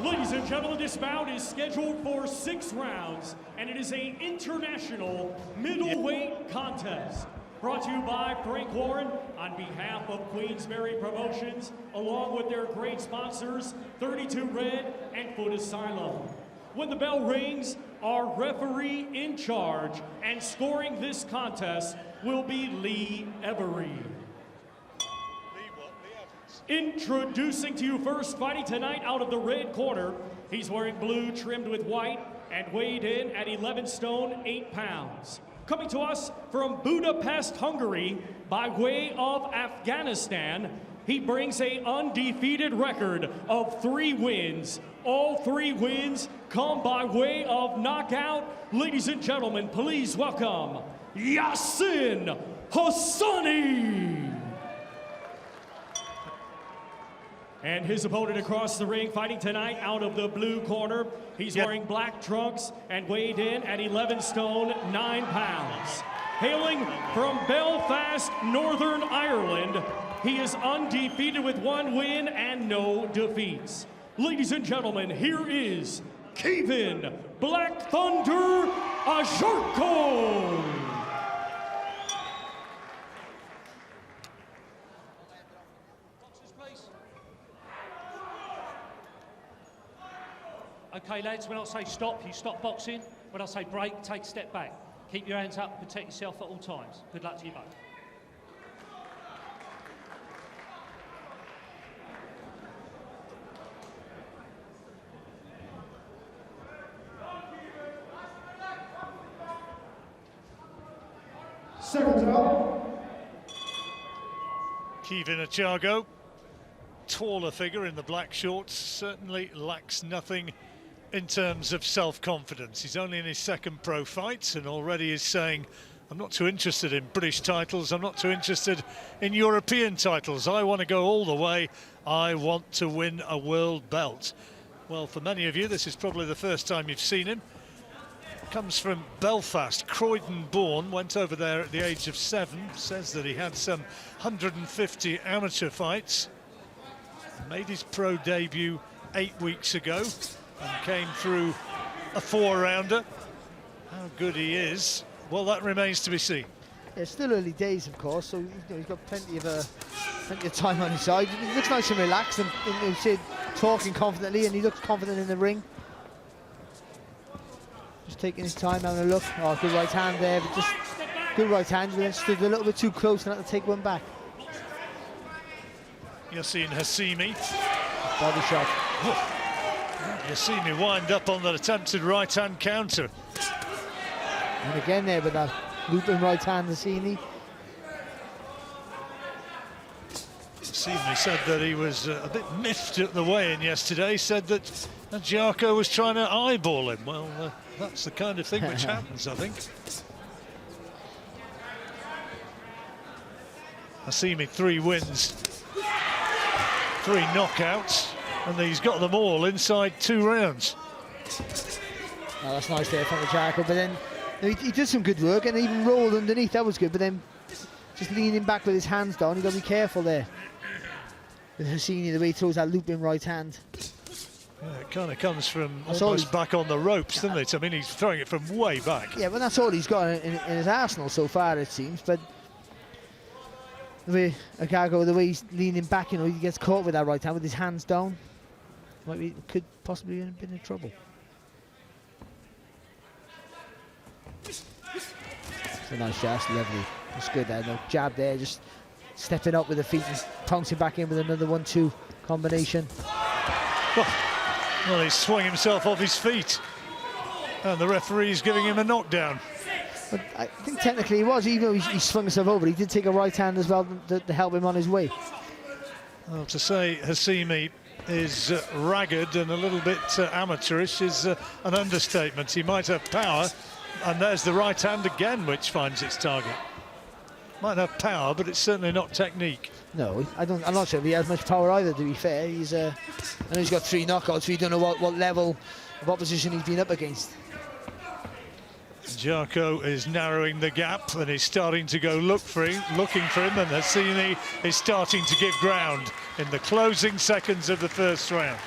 Ladies and gentlemen, this bout is scheduled for 6 rounds, and it is an international middleweight contest. Brought to you by Frank Warren on behalf of Queensberry Promotions, along with their great sponsors, 32 Red and Foot Asylum. When the bell rings, our referee in charge and scoring this contest will be Lee Every. Introducing to you first, fighting tonight out of the red corner. He's wearing blue trimmed with white and weighed in at 11 stone, 8 pounds. Coming to us from Budapest, Hungary, by way of Afghanistan, he brings an undefeated record of 3 wins. All 3 wins come by way of knockout. Ladies and gentlemen, please welcome Yasin Hassani. And his opponent across the ring, fighting tonight out of the blue corner. He's wearing black trunks and weighed in at 11 stone, 9 pounds. Hailing from Belfast, Northern Ireland, he is undefeated with 1 win and no defeats. Ladies and gentlemen, here is Caoimhin Black Thunder Agyarko. Okay, lads, when I say stop, you stop boxing. When I say break, take a step back. Keep your hands up, protect yourself at all times. Good luck to you both. Second round. Caoimhin Agyarko, taller figure in the black shorts, certainly lacks nothing in terms of self-confidence. He's only in his 2nd pro fight and already is saying, I'm not too interested in British titles, I'm not too interested in European titles. I want to go all the way, I want to win a world belt. Well, for many of you, this is probably the first time you've seen him. Comes from Belfast, Croydon born, went over there at the age of 7, says that he had some 150 amateur fights. Made his pro debut 8 weeks ago and came through a 4-rounder. How good he is, well, that remains to be seen. Yeah, it's still early days, of course, so he's got plenty of time on his side. He looks nice and relaxed and talking confidently, and he looks confident in the ring. Just taking his time, having a look. Oh, good right hand there, but just good right hand. He stood a little bit too close and had to take one back. Yasin Hassani. Body shot. Yasin wind up on that attempted right-hand counter. And again there with that looping right hand, Hassani. Hassani said that he was a bit miffed at the weigh-in yesterday, said that Agyako was trying to eyeball him. Well, that's the kind of thing which happens, I think. Hassani, 3 wins, 3 knockouts, and he's got them all inside 2 rounds. Oh, that's nice there from Agyako, but then he did some good work and even rolled underneath, that was good, but then just leaning back with his hands down, you've got to be careful there. With Hassani, the way he throws that looping right hand. Yeah, it kind of comes from almost back on the ropes, doesn't it? I mean, he's throwing it from way back. Yeah, but that's all he's got in his arsenal so far, it seems, but the way Agyako, the way he's leaning back, you know, he gets caught with that right hand with his hands down. Could possibly have been in trouble. It's a nice shot, that's lovely. It's good there, no jab there, just stepping up with the feet and pouncing back in with another 1-2 combination. Well, he swung himself off his feet, and the referee's giving him a knockdown. But I think technically he was, even though he swung himself over, he did take a right hand as well to help him on his way. Well, to say Hassani is ragged and a little bit amateurish is an understatement. He might have power, and there's the right hand again, which finds its target. Might have power, but it's certainly not technique. No, I'm not sure if he has much power either, to be fair. I know he's got 3 knockouts, so you don't know what level of opposition he's been up against. Agyako is narrowing the gap and is starting to go looking for him, and Hassani is starting to give ground in the closing seconds of the first round.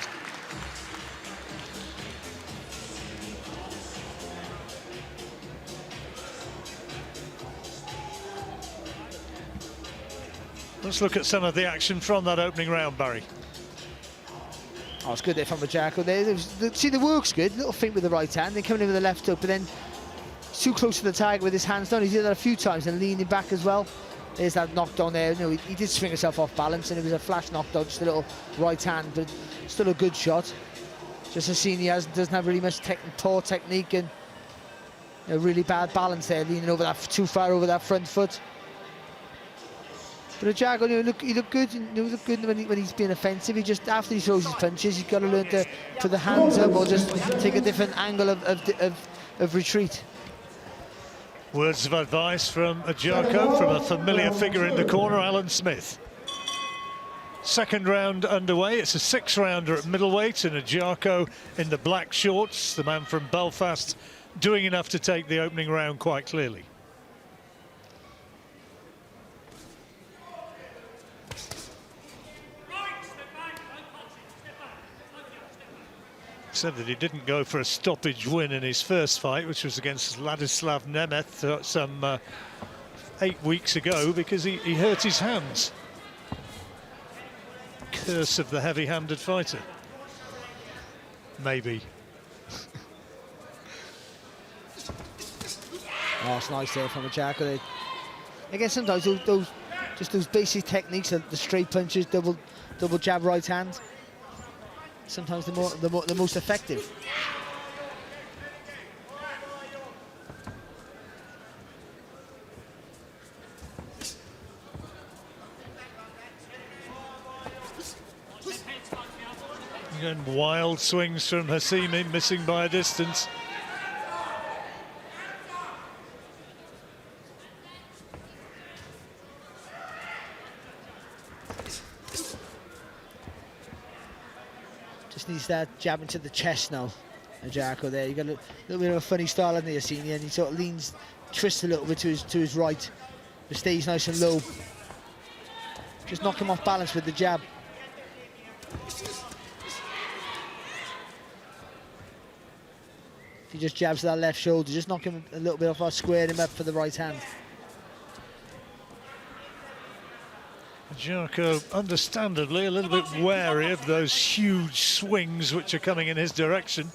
Let's look at some of the action from that opening round, Barry. Oh, it's good there from Agyako there. See, the work's good. Little feint with the right hand, then coming in with the left hook, but then too close to the target with his hands down. He did that a few times and leaning back as well. There's that knockdown there. You know, he did swing himself off balance, and it was a flash knockdown, just a little right hand, but still a good shot. Just Hassani doesn't have really much poor technique, and a really bad balance there, leaning over that too far over that front foot. But Agyako, you know, he looked good. He looked good when he's being offensive. He just, after he throws his punches, he's got to learn to put the hands up or just take a different angle of retreat. Words of advice from Agyako, from a familiar figure in the corner, Alan Smith. Second round underway. It's a 6-rounder at middleweight, and Agyako in the black shorts, the man from Belfast, doing enough to take the opening round quite clearly. Said that he didn't go for a stoppage win in his first fight, which was against Ladislav Nemeth some 8 weeks ago, because he hurt his hands. Curse of the heavy-handed fighter. Maybe. Oh, it's nice there from Agyako. Again, sometimes those basic techniques, the straight punches, double jab right hand, sometimes the most effective. Again, wild swings from Hassani, missing by a distance. Just needs that jab into the chest now, Agyako there. You got a little bit of a funny style in the Yasin, and he sort of leans, twists a little bit to his right, but stays nice and low. Just knock him off balance with the jab. If he just jabs to that left shoulder, just knock him a little bit off, square him up for the right hand. Agyako, understandably, a little bit wary of those huge swings which are coming in his direction.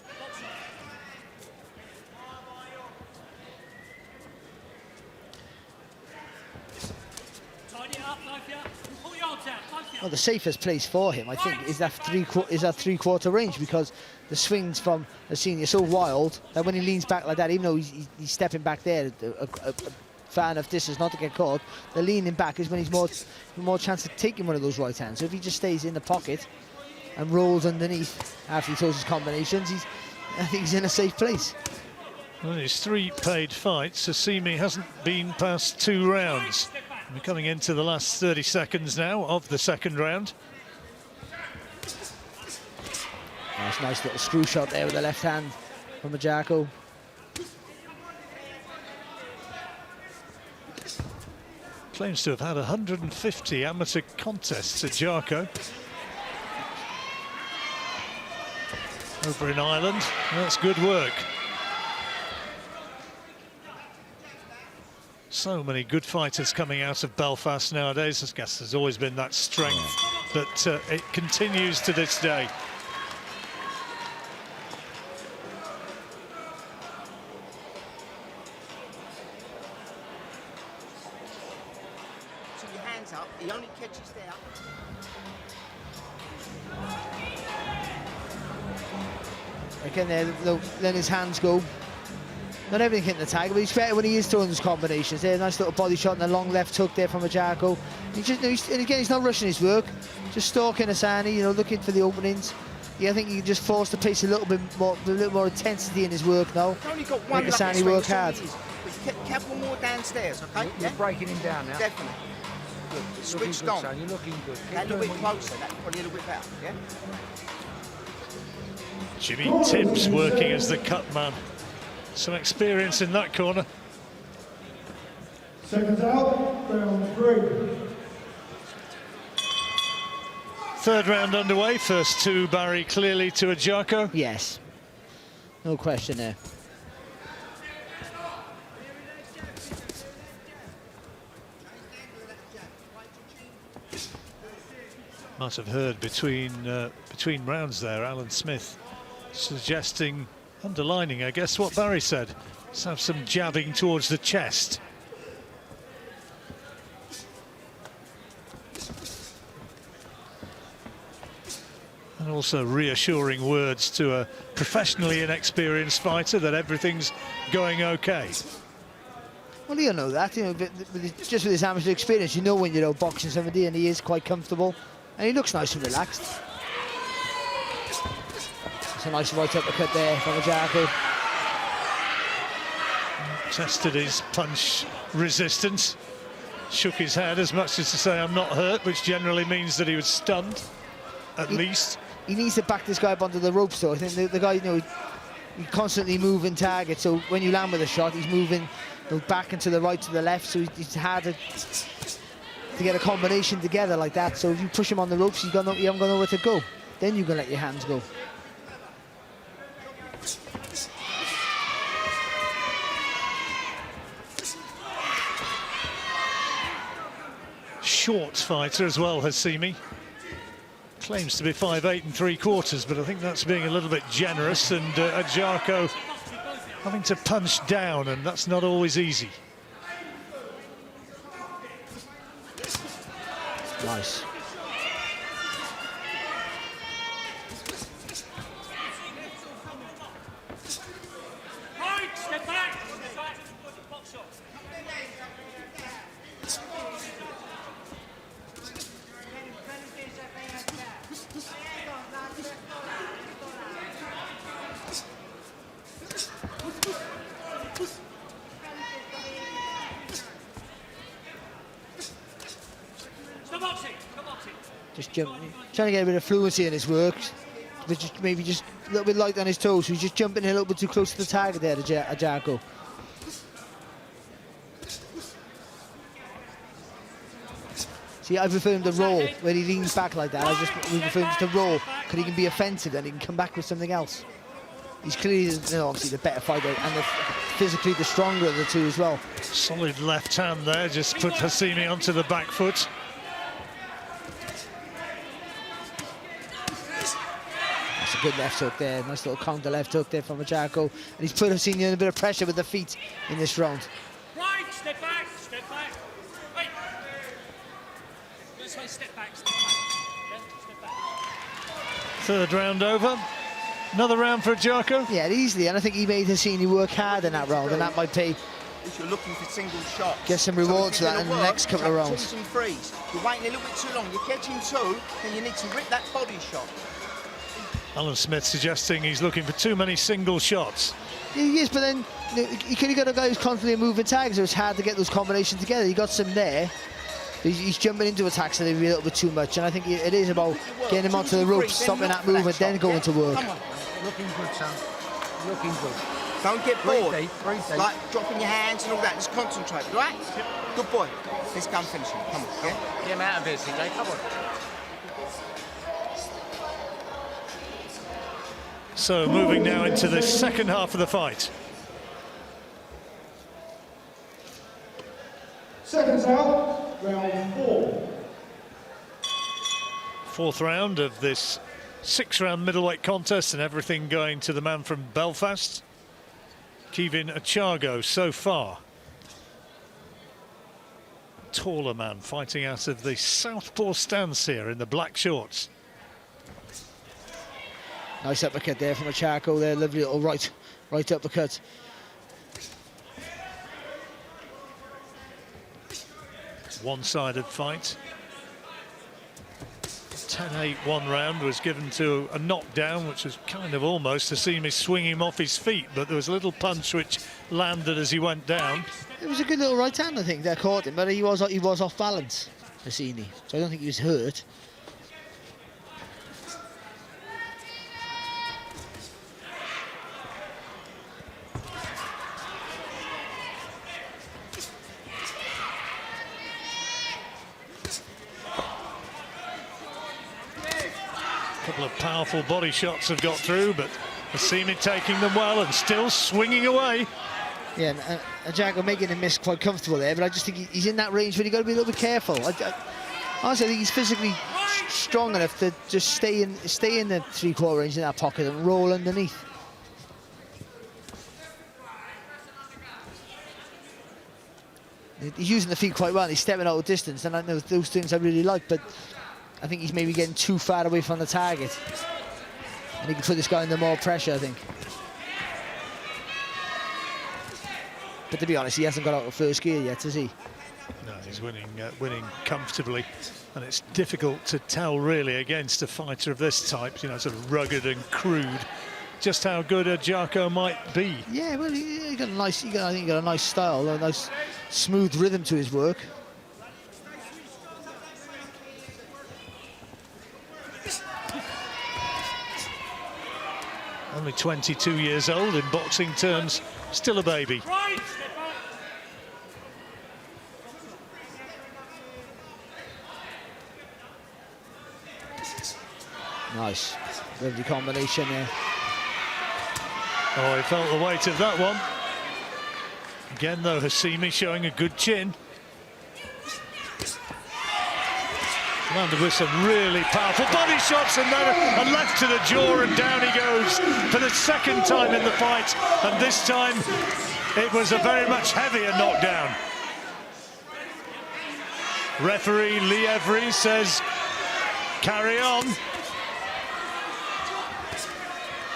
Well, the safest place for him, I think, is that three-quarter range, because the swings from Hassani are so wild that when he leans back like that, even though he's stepping back there far enough distance not to get caught, the leaning back is when he's more chance of taking one of those right hands. So if he just stays in the pocket and rolls underneath after he throws his combinations, I think he's in a safe place. Well, in his 3 paid fights, Hassani hasn't been past 2 rounds. We're coming into the last 30 seconds now of the second round. Nice, nice little screw shot there with the left hand from Agyako. Claims to have had 150 amateur contests at Agyako. Over in Ireland, that's good work. So many good fighters coming out of Belfast nowadays. I guess there's always been that strength, but it continues to this day. So your hands up, he only catches there. Again there, then his hands go. Not everything hitting the tag, but he's better when he is throwing his combinations. There, nice little body shot and a long left hook there from Agyako. And again, he's not rushing his work, just stalking Hassani, you know, looking for the openings. Yeah, I think he can just force the pace a little more intensity in his work now. He's only got one make Hassani work hard. Couple more downstairs, okay? You're breaking him down now. Definitely. Good. Switched on. Son. You're looking good. A little bit closer, that's probably a little bit better, yeah? Jimmy Tibbs working as the cut man. Some experience in that corner. Seconds out, round 3. Third round underway. First 2, Barry, clearly to Agyako. Yes, no question there. Might have heard between rounds there, Alan Smith suggesting, underlining, I guess, what Barry said. Let's have some jabbing towards the chest. And also reassuring words to a professionally inexperienced fighter that everything's going okay. Well, you know that, you know, just with his amateur experience, you know when you're out boxing somebody, and he is quite comfortable, and he looks nice and relaxed. It's a nice right uppercut there from Agyako. Tested his punch resistance, shook his head as much as to say, I'm not hurt, which generally means that he was stunned, at least. He needs to back this guy up onto the ropes, though. I think the guy, you know, he's constantly moving target, so when you land with a shot, he's moving, you know, back and to the right, to the left, so it's hard to get a combination together like that. So if you push him on the ropes, you haven't got nowhere to go. Then you can let your hands go. Short fighter as well, Hassani. Claims to be 5'8"3/4, but I think that's being a little bit generous, and Agyarko having to punch down, and that's not always easy. Nice. Step back. Just jumping, trying to get a bit of fluency in his work, but just maybe just a little bit light on his toes. So he's just jumping a little bit too close to the target there, Agyako. See, I prefer him to roll when he leans back like that. We prefer him to roll because he can be offensive and he can come back with something else. He's clearly, you know, obviously the better fighter and physically the stronger of the two as well. Solid left hand there, just put Hassani onto the back foot. That's a good left hook there, nice little counter left hook there from Agyako. And he's put Hassani in a bit of pressure with the feet in this round. Right, step back, step back. Wait. Let's say step back, step back. Yeah, step back. Third round over. Another round for Agyako? Yeah, easily, and I think he made Hassani work hard in that round, and that might pay. If you're looking for single shots, Get some rewards for that in the next couple of rounds. Twos and threes. You're waiting a little bit too long. You're catching two, then you need to rip that body shot. Alan Smith suggesting he's looking for too many single shots. He is, but then you know, you could have got a guy who's constantly moving tags, so it's hard to get those combinations together. He got some there. He's jumping into attacks that are a little bit too much, and I think it is about getting him onto the ropes, stopping that movement, then going to work. Looking good, Sam. Looking good. Don't get bored. Breathe deep. Like dropping your hands and all that. Just concentrate, right? Yep. Good boy. Let's go and finish him. Come on, yeah? Get him out of here, CJ. Come on. So moving now into the second half of the fight. Seconds out, round 4. Fourth round of this 6-round middleweight contest, and everything going to the man from Belfast, Caoimhin Agyarko, so far. Taller man fighting out of the southpaw stance here in the black shorts. Nice uppercut there from Agyako there, lovely little right uppercut. One-sided fight. 10-8 one round was given to a knockdown, which was kind of almost to see me swing him off his feet, but there was a little punch which landed as he went down. It was a good little right hand, I think, that caught him, but he was off balance, Hassani, so I don't think he was hurt. A couple of powerful body shots have got through, but Hassani taking them well and still swinging away. Yeah, and Agyako making him miss quite comfortable there, but I just think he's in that range where you've got to be a little bit careful. Honestly, I think he's physically strong enough to just stay in the three-quarter range in that pocket and roll underneath. He's using the feet quite well. He's stepping out of distance, and I know those things I really like, but I think he's maybe getting too far away from the target. And he can put this guy under more pressure, I think. But to be honest, he hasn't got out of first gear yet, has he? No, he's winning comfortably, and it's difficult to tell really against a fighter of this type, you know, sort of rugged and crude, just how good Agyako might be. Yeah, well, he got a nice. I think he got a nice style, a nice smooth rhythm to his work. Only 22 years old in boxing terms, still a baby. Nice, lovely combination there. Oh, he felt the weight of that one. Again, though, Hassani showing a good chin. Landed with some really powerful body shots, and then a left to the jaw, and down he goes for the second time in the fight, and this time it was a very much heavier knockdown. Referee Lee Every says, carry on.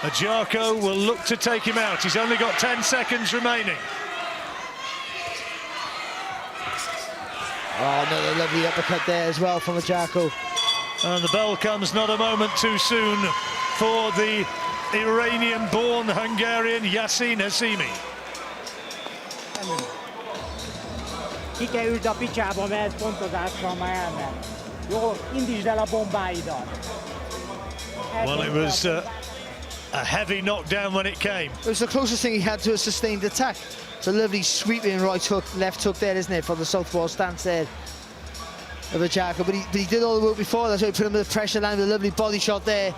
Agyako will look to take him out. He's only got 10 seconds remaining. Oh, another lovely uppercut there as well from Agyako. And the bell comes not a moment too soon for the Iranian-born Hungarian Yasin Hassani. Ki kell ülni a picsába, mert pontozással már elment. Jó, indítsd el a bombáidat. Well, it was a heavy knockdown when it came. It was the closest thing he had to a sustained attack. It's a lovely sweeping right hook, left hook there, isn't it, from the southpaw stance there of Agyako. But he did all the work before. That's why he put him with the pressure, landed with a lovely body shot there.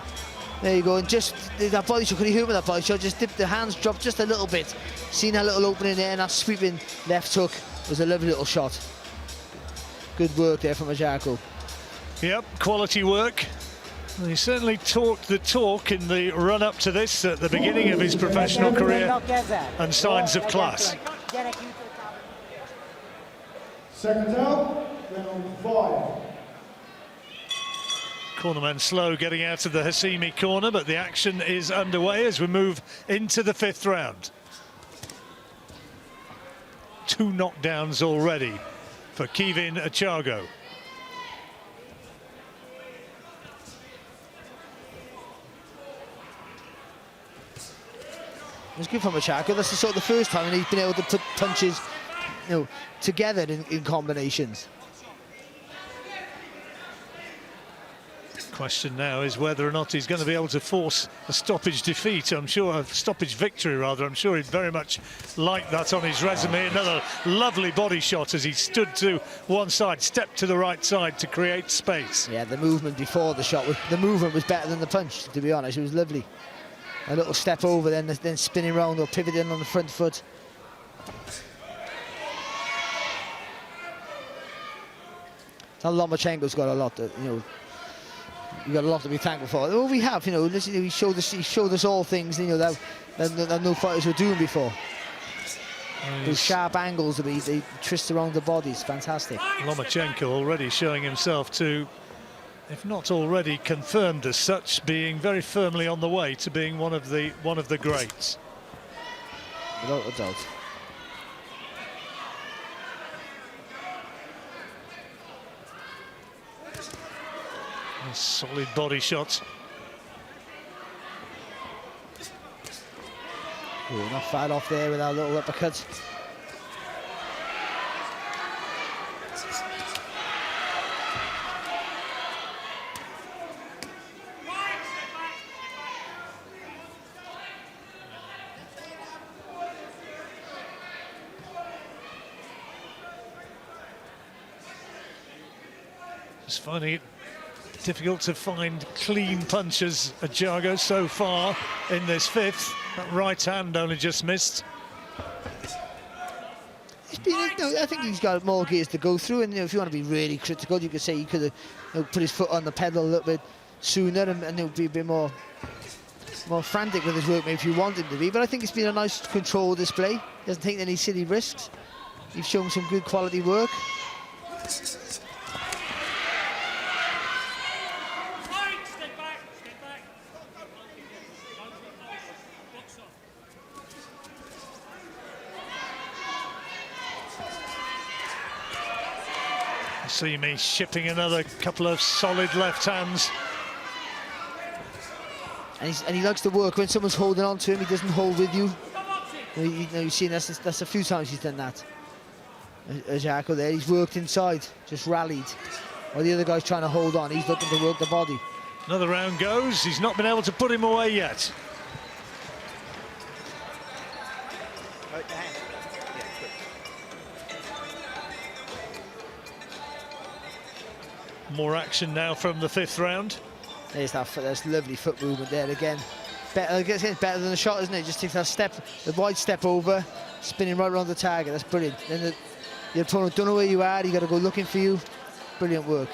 There you go, and just that body shot, could he hit him with that body shot? Just dipped the hands, dropped just a little bit. Seen that little opening there, and that sweeping left hook was a lovely little shot. Good work there from Agyako. Yep, quality work. He certainly talked the talk in the run-up to this at the beginning of his professional career, and signs of class. Seconds out, round 5. Cornerman slow getting out of the Hassani corner, but the action is underway as we move into the 5th round. 2 knockdowns already for Caoimhin Agyarko. It was good from Agyako. That's the first time he's been able to put punches, you know, together in combinations. Question now is whether or not he's going to be able to force a stoppage defeat. I'm sure, a stoppage victory rather. I'm sure he'd very much like that on his resume. Another lovely body shot as he stood to one side, stepped to the right side to create space. Yeah, the movement before the shot, the movement was better than the punch, to be honest. It was lovely. A little step over, then spinning round or pivoting on the front foot. Now Lomachenko's got a lot, you know. You got a lot to be thankful for. Well, we have, you know. Listen, he showed us all things, you know, that no fighters were doing before. Those sharp angles that they twist around the bodies, fantastic. Lomachenko already showing himself to, if not already confirmed as such, being very firmly on the way to being one of the greats. Without a doubt. Solid body shots. Oh, not far off there with that little uppercut. Just finding it difficult to find clean punches. Agyako so far in this 5th. That right hand only just missed. I think he's got more gears to go through, and if you want to be really critical, you could say he could have put his foot on the pedal a little bit sooner, and he'll be a bit more frantic with his work, maybe if you want him to be. But I think it's been a nice control display. He doesn't take any silly risks. He's shown some good quality work. See me shipping another couple of solid left hands. And he likes to work when someone's holding on to him. He doesn't hold with you. You've seen that's a few times he's done that. Agyako there, he's worked inside, just rallied. While the other guy's trying to hold on, he's looking to work the body. Another round goes. He's not been able to put him away yet. More action now from the 5th round. There's lovely foot movement there again. I guess it's better than the shot, isn't it? Just takes that step, the wide step over, spinning right around the target. That's brilliant. Then the opponent don't know where you are. You got to go looking for you. Brilliant work.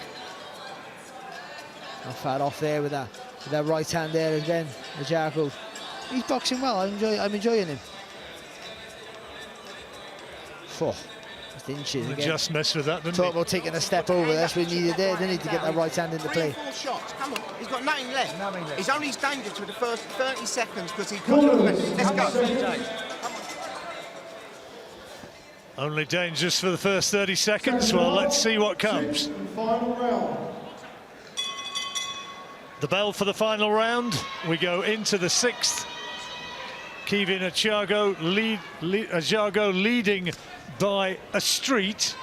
Not far off there with that right hand there again. Agyako. He's boxing well. I'm enjoying him. Inches again. Just messed with that, didn't Talk he? about taking a step over. That's what he needed there. They need to get that right hand into play. 3 or 4 shots. Come on, he's got nothing left. He's only dangerous for the first 30 seconds because he's got. Let's go. Only dangerous for the first 30 seconds. Well, let's see what comes. Final round. The bell for the final round. We go into the 6th. Caoimhin Agyarko leading by a street.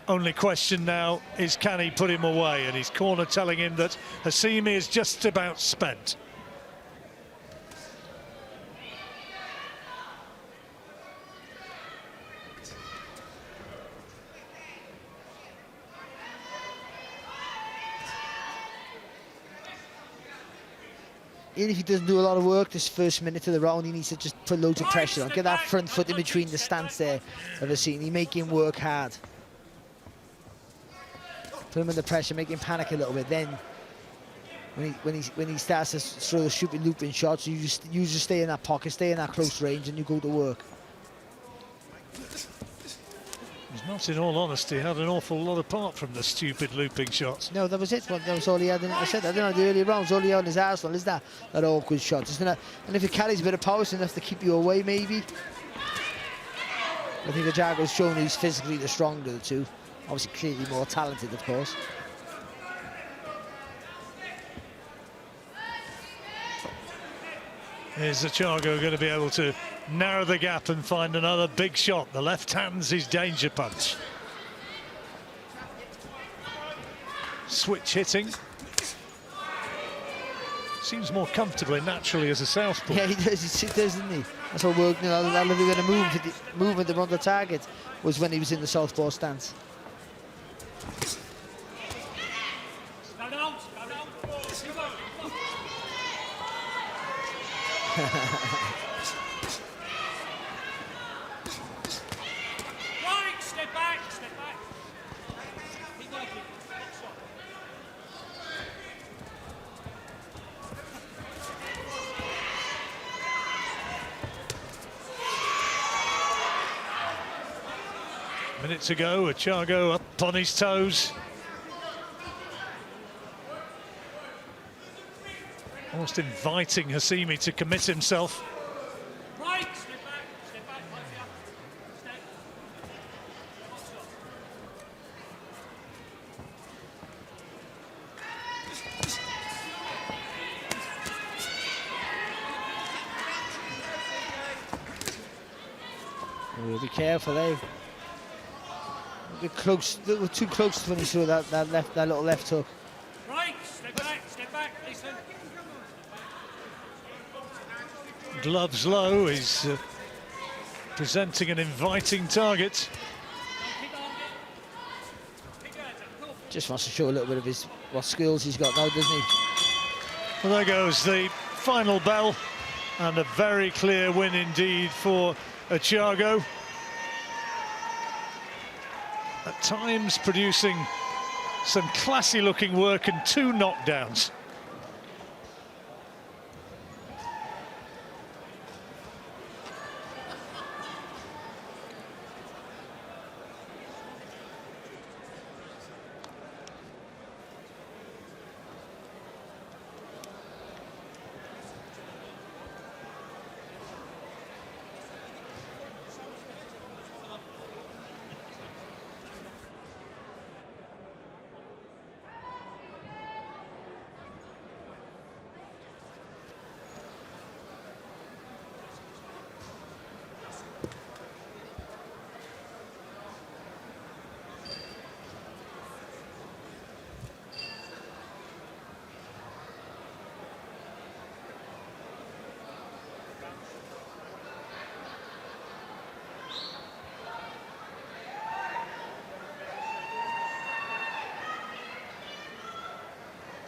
Only question now is, can he put him away? And his corner telling him that Hassani is just about spent. Even if he doesn't do a lot of work this first minute of the round, he needs to just put loads of pressure on. Get that front foot in between the stance there of Hassani. Make him work hard. Put him under pressure, make him panic a little bit. Then, when he starts to throw the stupid looping shots, you just stay in that pocket, stay in that close range, and you go to work. He's not, in all honesty, had an awful lot apart from the stupid looping shots. No, that was it. Well, that was all he had. I said, I don't know, the early rounds, all he had in his arsenal is that awkward shot. Isn't it? And if it carries a bit of power, it's enough to keep you away, maybe. I think Agyako's shown he's physically the stronger of the two. Obviously, clearly more talented, of course. Is Agyako going to be able to narrow the gap and find another big shot? The left hand's his danger punch. Switch hitting. Seems more comfortable and naturally as a southpaw. Yeah, he does, doesn't he? That's all work. That little bit of movement around the target was when he was in the southpaw stance. Right, step back. Keep working. Minute to go, Agyako up on his toes. Almost inviting Hassani to commit himself. Right, step back, step. Oh, be careful, eh? They were too close when he threw that little left hook. Right, step back, listen. Gloves low, he's presenting an inviting target. Just wants to show a little bit of what skills he's got now, doesn't he? Well, there goes the final bell, and a very clear win indeed for Agyako. at times producing some classy looking work and 2 knockdowns.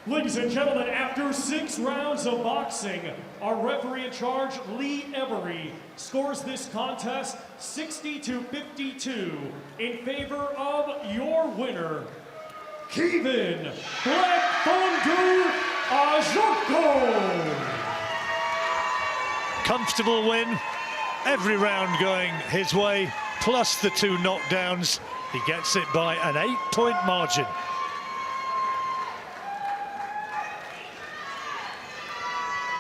Ladies and gentlemen, after 6 rounds of boxing, our referee in charge, Lee Every, scores this contest 60-52 in favor of your winner, Caoimhin Agyarko. Comfortable win, every round going his way, plus the 2 knockdowns. He gets it by an 8-point margin.